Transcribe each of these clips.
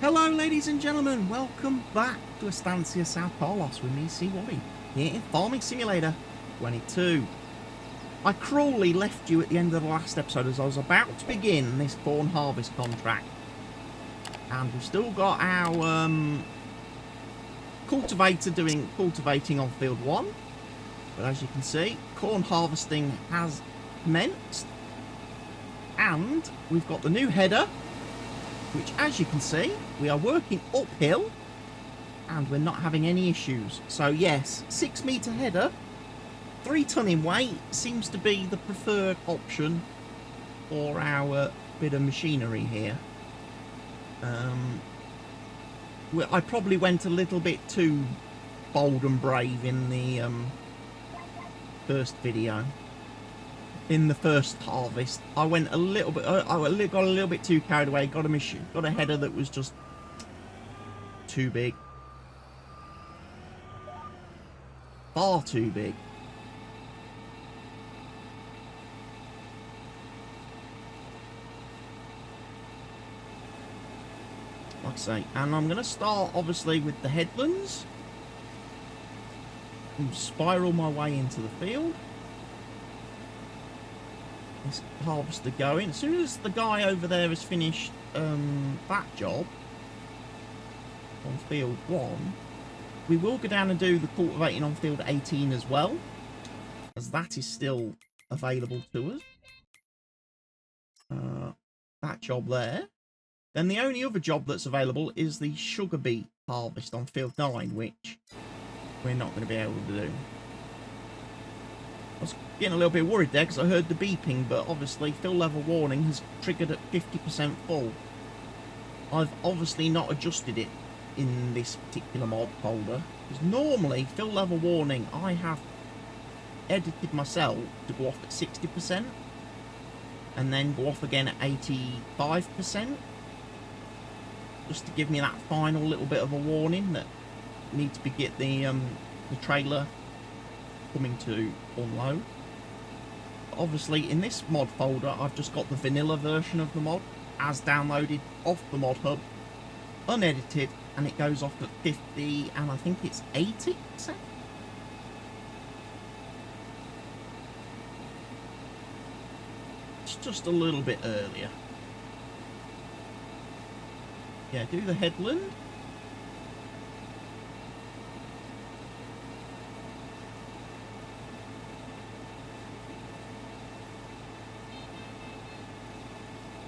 Hello ladies and gentlemen, welcome back to Estância São Carlos with me, CY, here in Farming Simulator 22. I cruelly left you at the end of the last episode as I was about to begin this corn harvest contract. And we've still got our cultivator doing cultivating on field 1. But as you can see, corn harvesting has commenced. And we've got the new header, which, as you can see, we are working uphill and we're not having any issues. So yes, 6 metre header, 3 tonne in weight seems to be the preferred option for our bit of machinery here. I probably went a little bit too bold and brave in the first video. In the first harvest, I went a little bit. I got a little bit too carried away. Got a header that was just too big, far too big. Like I say, and I'm going to start obviously with the headlands and spiral my way into the field. This harvester going. As soon as the guy over there has finished that job on field 1, we will go down and do the cultivating on field 18 as well, as that is still available to us. That job there. Then the only other job that's available is the sugar beet harvest on field 9, which we're not going to be able to do. I was getting a little bit worried there because I heard the beeping, but obviously fill level warning has triggered at 50% full. I've obviously not adjusted it in this particular mod folder, because normally fill level warning I have edited myself to go off at 60% and then go off again at 85%, just to give me that final little bit of a warning that I need to get the trailer coming to unload. Obviously in this mod folder I've just got the vanilla version of the mod as downloaded off the mod hub, unedited, and it goes off at 50 and I think it's 80%. It's just a little bit earlier. Yeah, do the headland.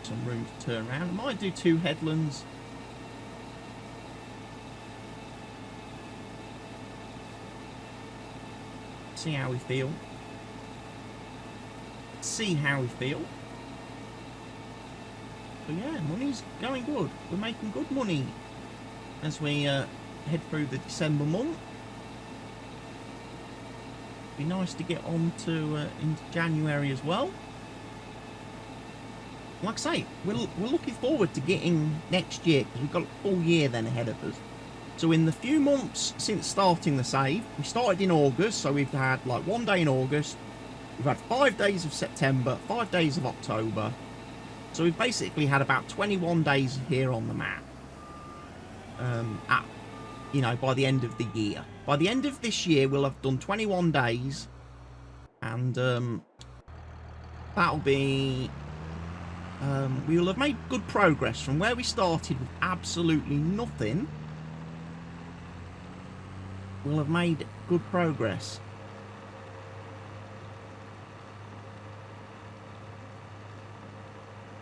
Some room to turn around. I might do 2 headlands. See how we feel. See how we feel. But yeah, money's going good. We're making good money as we head through the December month. Be nice to get on to into January as well. Like I say, we're looking forward to getting next year, because we've got a full year then ahead of us. So in the few months since starting the save, we started in August, so we've had like 1 day in August, we've had 5 days of September, 5 days of October, so we've basically had about 21 days here on the map. By the end of the year. By the end of this year, we'll have done 21 days, and that'll be... we will have made good progress from where we started with absolutely nothing. We'll have made good progress.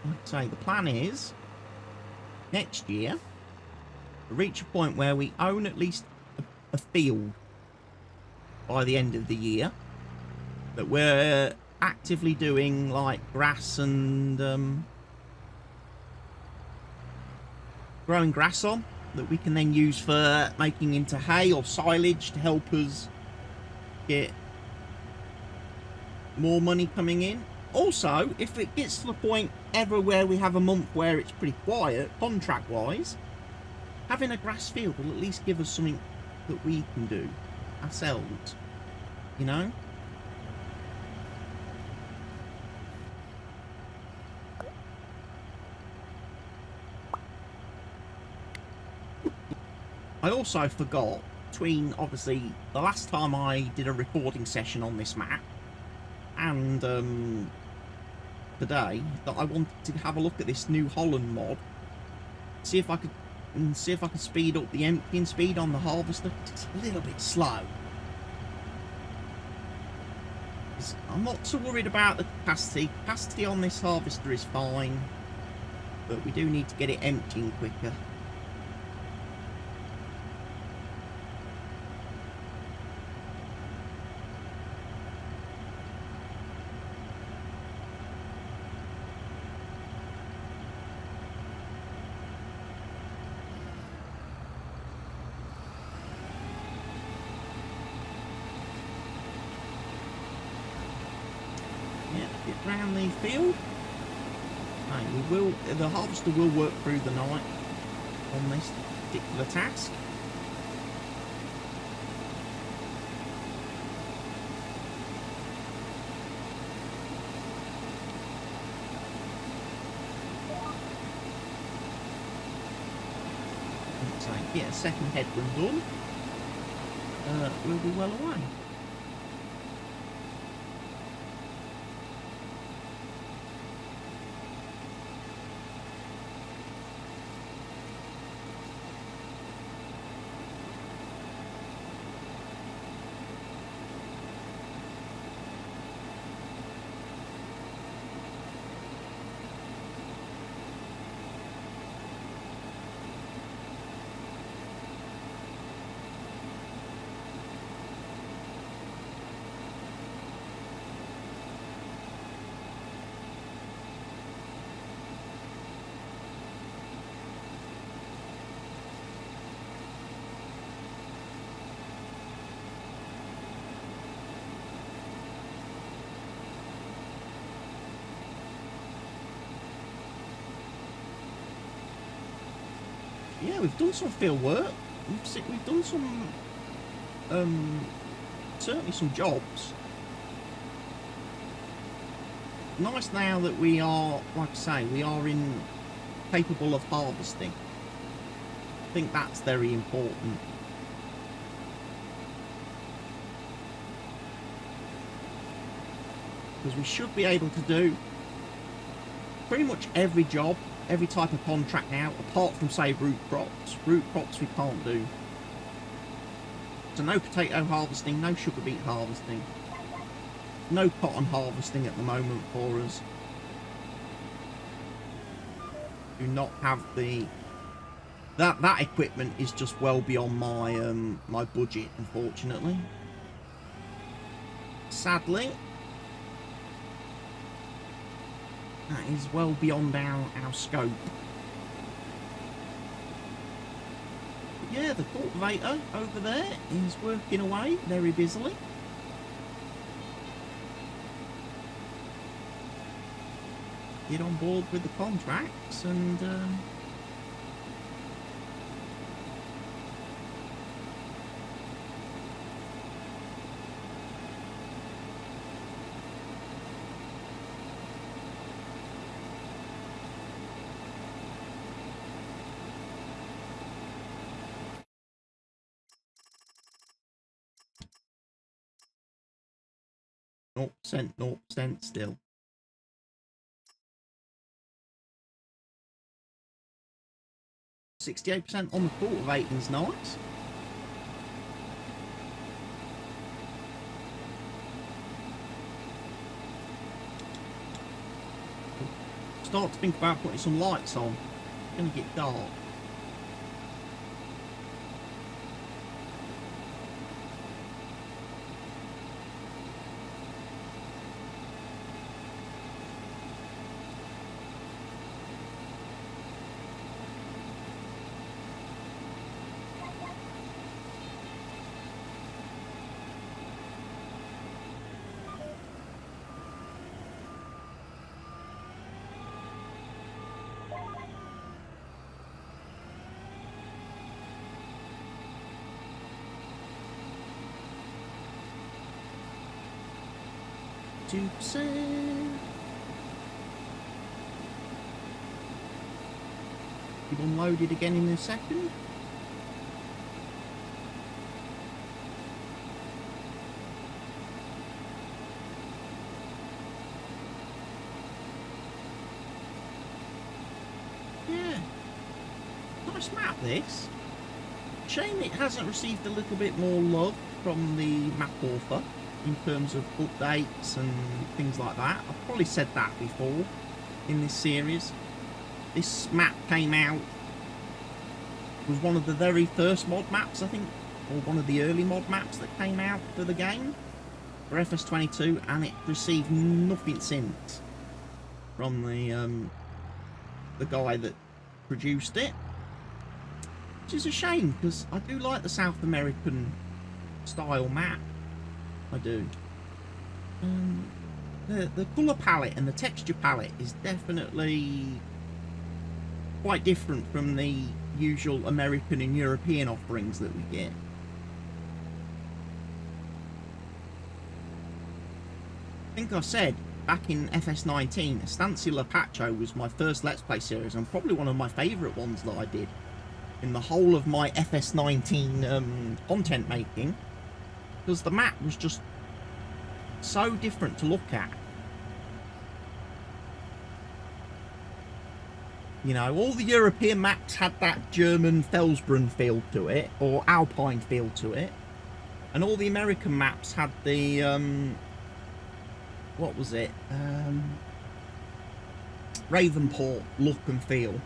Like I say, the plan is next year to reach a point where we own at least a field by the end of the year that we're actively doing like grass and growing grass on, that we can then use for making into hay or silage to help us get more money coming in. Also, if it gets to the point ever where we have a month where it's pretty quiet contract wise, having a grass field will at least give us something that we can do ourselves, you know. I also forgot, between obviously the last time I did a recording session on this map and today, that I wanted to have a look at this New Holland mod, see if I could speed up the emptying speed on the harvester. It's a little bit slow. I'm not too worried about the capacity. Capacity on this harvester is fine, but we do need to get it emptying quicker. Round the field. Right, the harvester will work through the night on this particular task. So yeah, second head run done. We'll be well away. Yeah, we've done some field work. We've done some, certainly some jobs. Nice now that we are, like I say, we are capable of harvesting. I think that's very important. Because we should be able to do pretty much every job, every type of contract now, apart from, say, root crops. Root crops we can't do. So no potato harvesting, no sugar beet harvesting, no cotton harvesting at the moment for us. Do not have the... That equipment is just well beyond my my budget, unfortunately. Sadly. That is well beyond our scope. But yeah, the cultivator over there is working away very busily. Get on board with the contracts and... 0% still. %68 on the cultivating's nice. Start to think about putting some lights on. It's gonna get dark. Keep unloaded again in a second. nice map, this. Shame it hasn't received a little bit more love from the map author in terms of updates and things like that. I've probably said that before in this series. This map came out, was one of the very first mod maps, I think, or one of the early mod maps that came out for the game, for FS22, and it received nothing since from the guy that produced it, which is a shame, because I do like the South American style map. I do. The colour palette and the texture palette is definitely quite different from the usual American and European offerings that we get. I think I said back in FS19, Estância was my first Let's Play series, and probably one of my favourite ones that I did in the whole of my FS19 content making, because the map was just so different to look at. You know, all the European maps had that German Felsbrunn feel to it, or Alpine feel to it, and all the American maps had the what was it, Ravenport look and feel.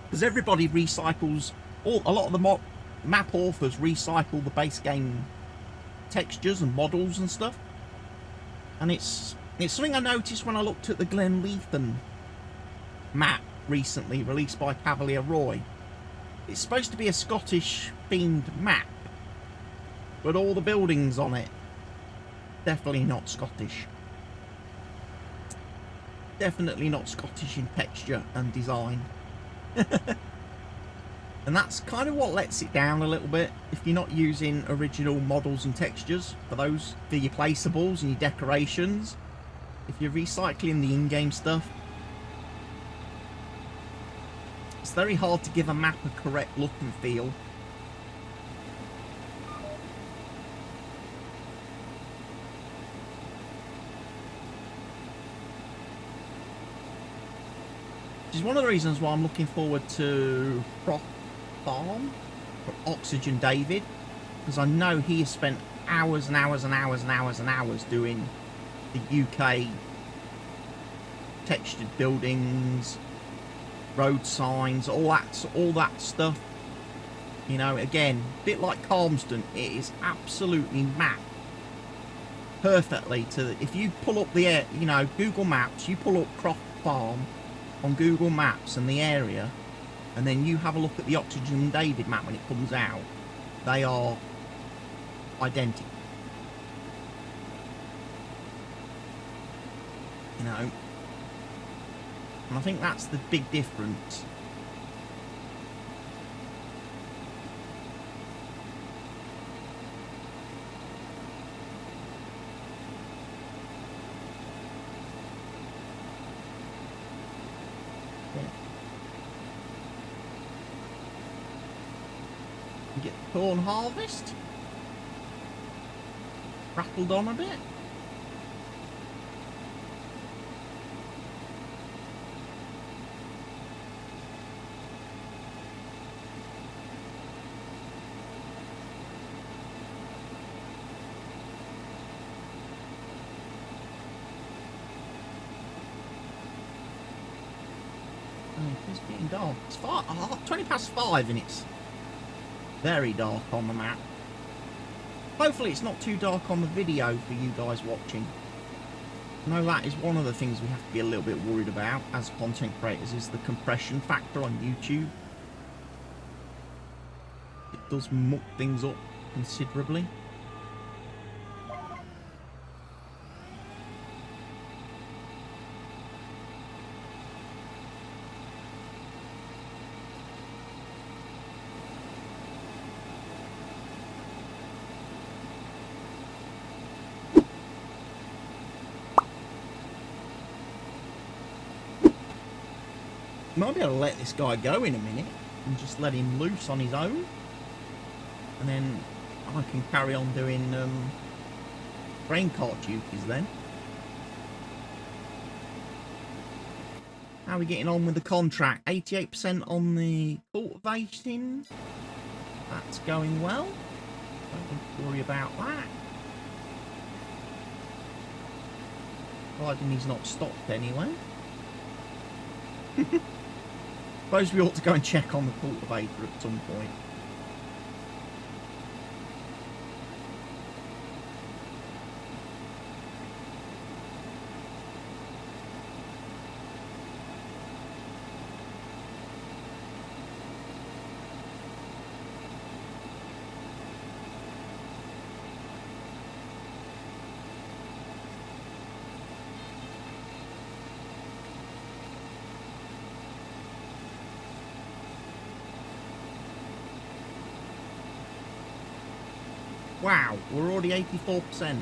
Because everybody recycles, a lot of the map authors recycle the base game textures and models and stuff. And it's something I noticed when I looked at the Glenleithan map recently, released by Cavalier Roy. It's supposed to be a Scottish themed map, but all the buildings on it, definitely not Scottish. Definitely not Scottish in texture and design. And that's kind of what lets it down a little bit, if you're not using original models and textures for your placeables and your decorations. If you're recycling the in-game stuff, it's very hard to give a map a correct look and feel. Which is one of the reasons why I'm looking forward to Crop Farm for Oxygen David, because I know he has spent hours and hours and hours and hours and hours doing the UK textured buildings, road signs, all that stuff. You know, again, a bit like Calmston, it is absolutely mapped perfectly to, if you pull up the, you know, Google Maps, you pull up Croft Farm on Google Maps and the area, and then you have a look at the Oxygen David map when it comes out, they are identical. You know, and I think that's the big difference. Get the corn harvest rattled on a bit. Oh, it's getting dark. It's 20 past 5 and it's very dark on the map. Hopefully it's not too dark on the video for you guys watching. I know that is one of the things we have to be a little bit worried about as content creators, is the compression factor on YouTube. It does muck things up considerably. Might be able to let this guy go in a minute and just let him loose on his own, and then I can carry on doing grain cart duties then. How are we getting on with the contract? 88% on the cultivating. That's going well. Don't need to worry about that. Providing he's not stopped anyway. Suppose we ought to go and check on the cultivator at some point. Wow, we're already 84%.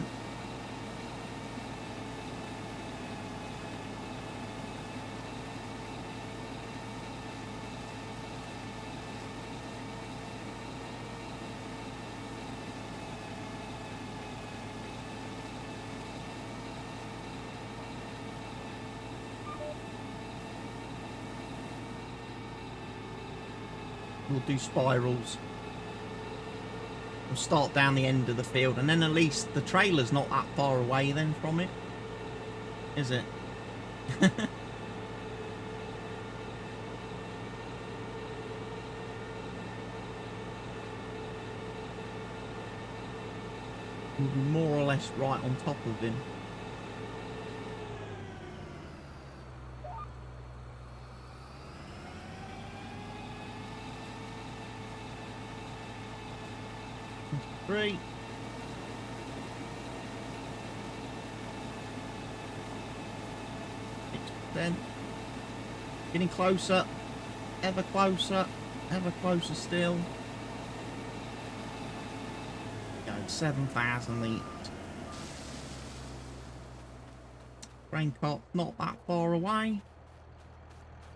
We'll do spirals. We'll start down the end of the field, and then at least the trailer's not that far away then from it, is it? We'll be more or less right on top of him. Three. Then getting closer, ever closer still. Go 7,000 litres. Grain cart not that far away.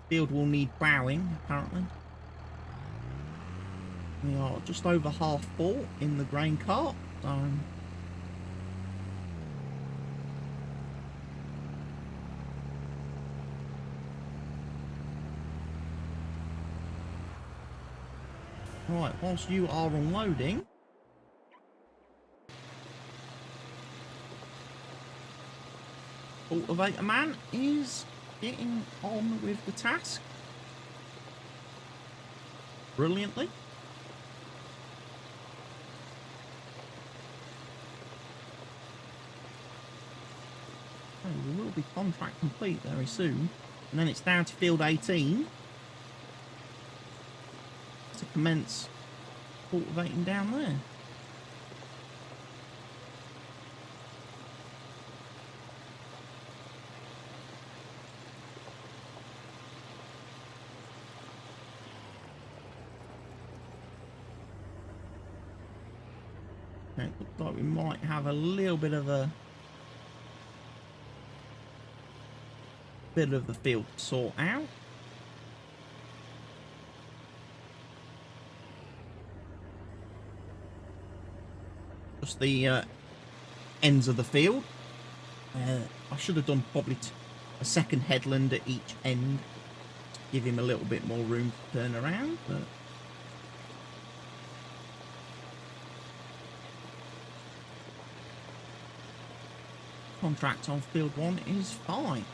Field will need ploughing apparently. We are just over half full in the grain cart, so right, whilst you are unloading, cultivator man is getting on with the task brilliantly. We will be contract complete very soon, and then it's down to field 18 to commence cultivating down there. Okay, it looks like we might have a little bit of the field to sort out. Just the ends of the field. I should have done probably a second headland at each end to give him a little bit more room to turn around, but contract on field 1 is fine.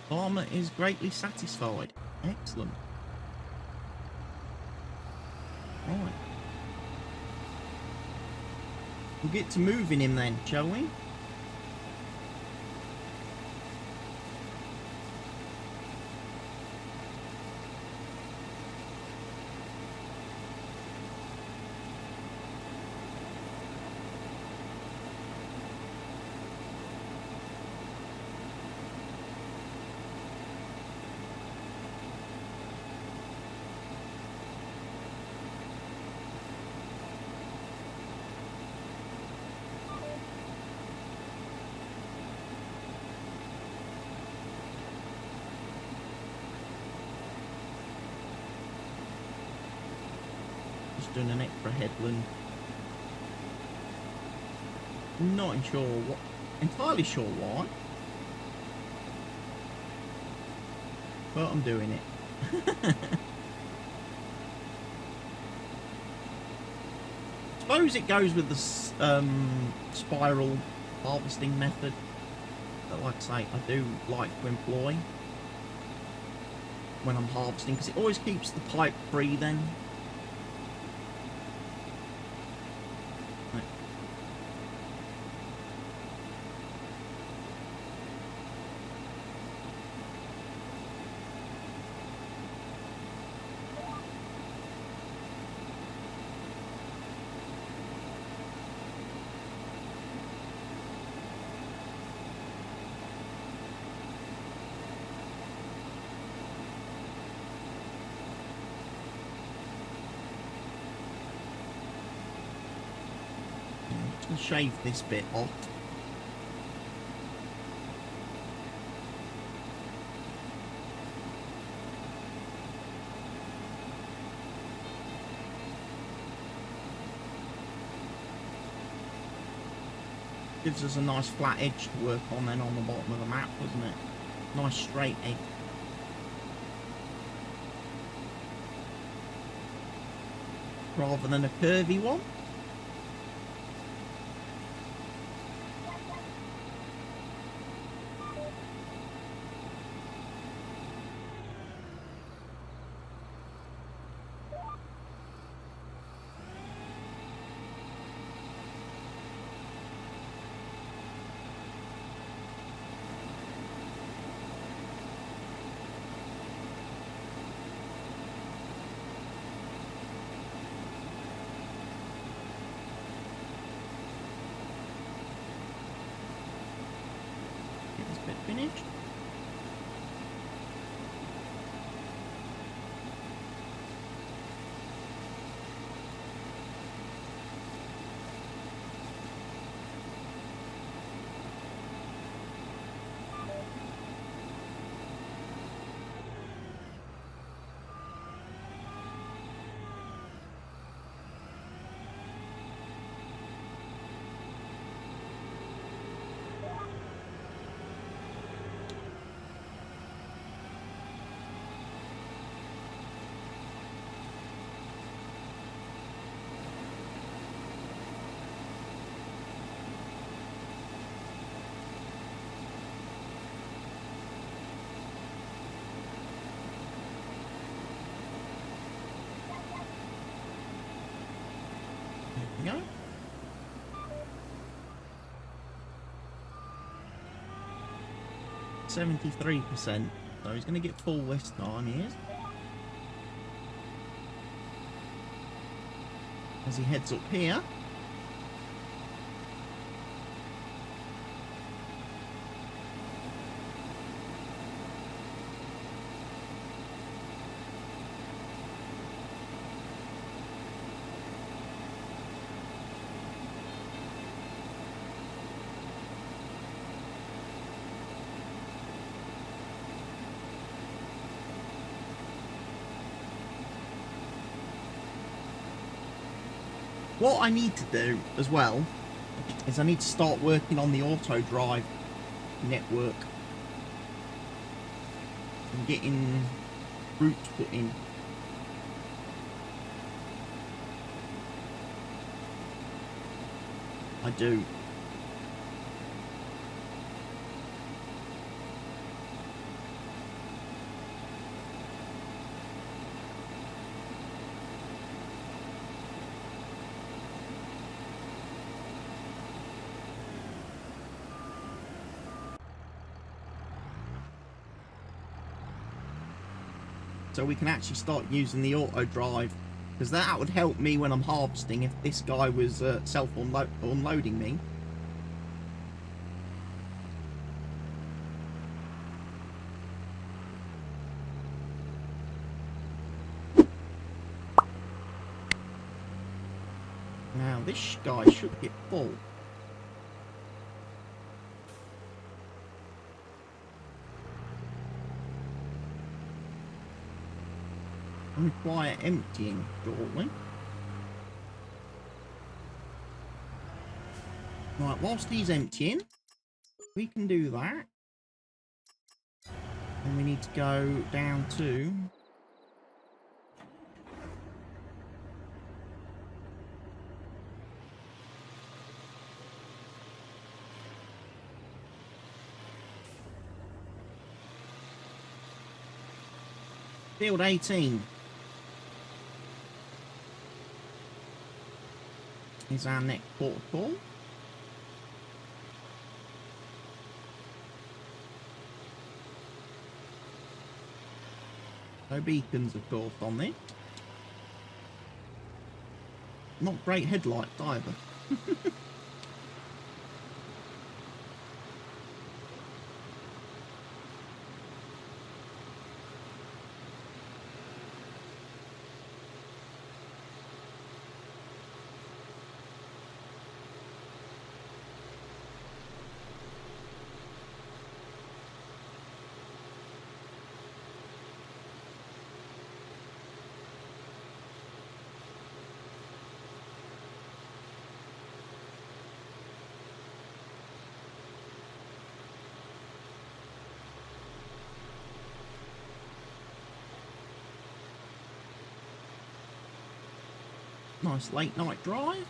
Farmer is greatly satisfied. Excellent. Right. We'll get to moving him then, shall we? Doing an extra headland. Not entirely sure why, but I'm doing it. Suppose it goes with the spiral harvesting method that, like I say, I do like to employ when I'm harvesting, because it always keeps the pipe free then. Right. Shave this bit off. Gives us a nice flat edge to work on then on the bottom of the map, doesn't it? Nice straight edge. Rather than a curvy one. Finished. There we go. 73%. So he's going to get full this time, he is. As he heads up here. What I need to do as well is I need to start working on the auto drive network and getting routes put in. I do. So we can actually start using the auto drive, because that would help me when I'm harvesting if this guy was self-unloading me. Now this guy should get full. Require emptying shortly. Right, whilst he's emptying, we can do that. And we need to go down to... Field 18 is our next port of call. No beacons, of course, on it. Not great headlights either. Nice late night drive.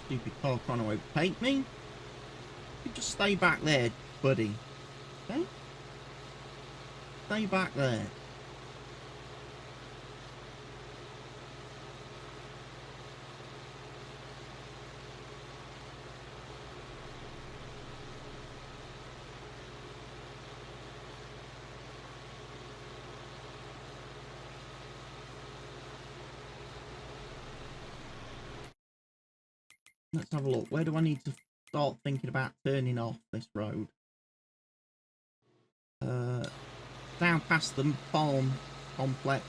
Stupid car trying to overtake me. You just stay back there, buddy. Okay? Stay back there. Let's have a look. Where do I need to start thinking about turning off this road? Down past the farm complex.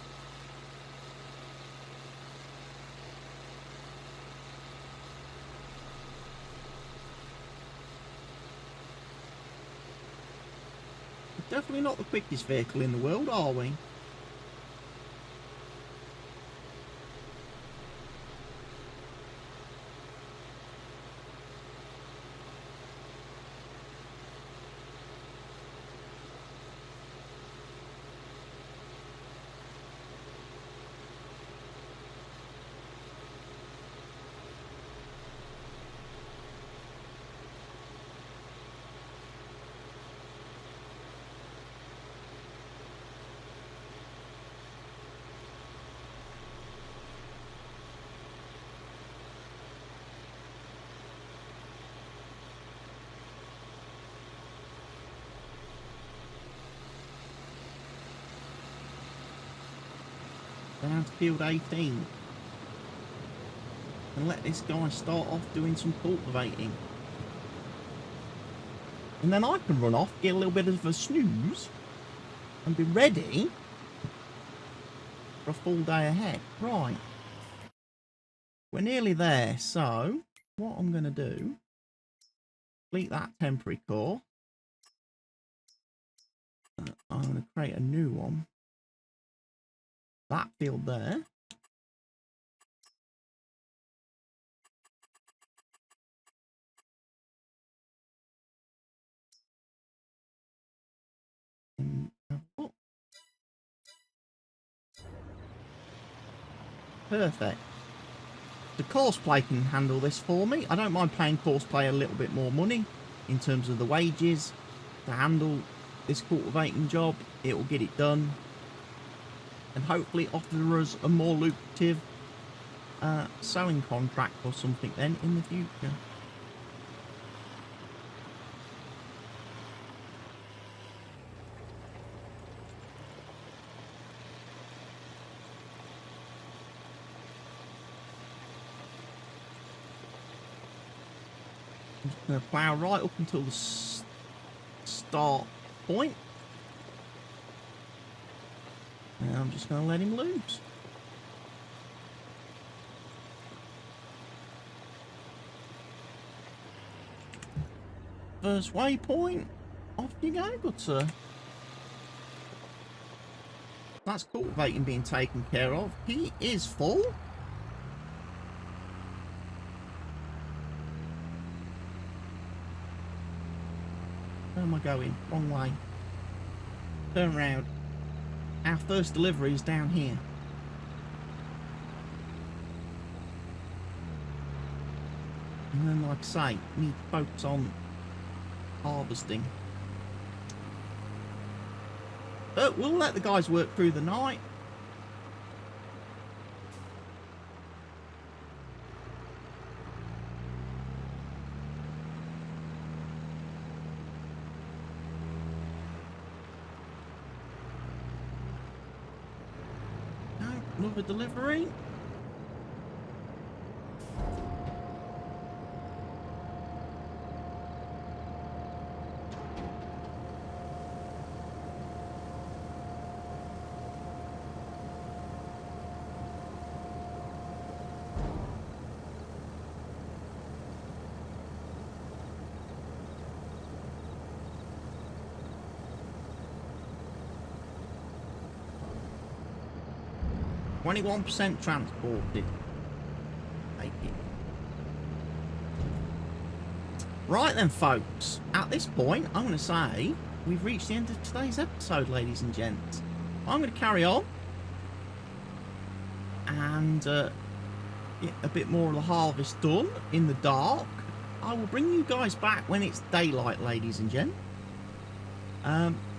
We're definitely not the quickest vehicle in the world, are we? Down to field 18 and let this guy start off doing some cultivating, and then I can run off, get a little bit of a snooze and be ready for a full day ahead. Right, we're nearly there, so what I'm going to do, complete that temporary core. I'm going to create a new one. That field there. Oh. Perfect. The courseplay can handle this for me. I don't mind paying courseplay a little bit more money in terms of the wages to handle this cultivating job. It will get it done and hopefully offer us a more lucrative sowing contract or something then in the future. I'm just going to plough right up until the start point. And I'm just going to let him loose. First waypoint. Off you go, good sir. That's cultivating being taken care of. He is full. Where am I going? Wrong way. Turn round. Our first delivery is down here. And then, like I say, we need to focus on harvesting. But we'll let the guys work through the night. Another delivery. %, transported. Take it. Right then, folks. At this point, I'm going to say we've reached the end of today's episode, ladies and gents. I'm going to carry on and get a bit more of the harvest done in the dark. I will bring you guys back when it's daylight, ladies and gents.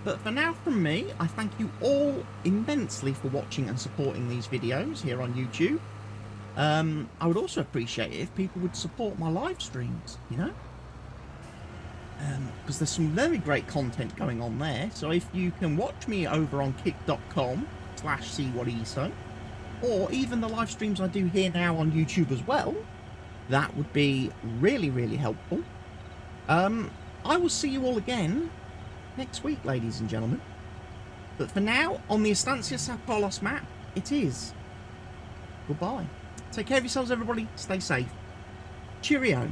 But for now, from me, I thank you all immensely for watching and supporting these videos here on YouTube. I would also appreciate it if people would support my live streams, you know? Because there's some very great content going on there. So if you can watch me over on kick.com/see-what-eso, or even the live streams I do here now on YouTube as well, that would be really, really helpful. I will see you all again next week, ladies and gentlemen. But for now, on the Estância São Carlos map, it is goodbye. Take care of yourselves, everybody. Stay safe. Cheerio.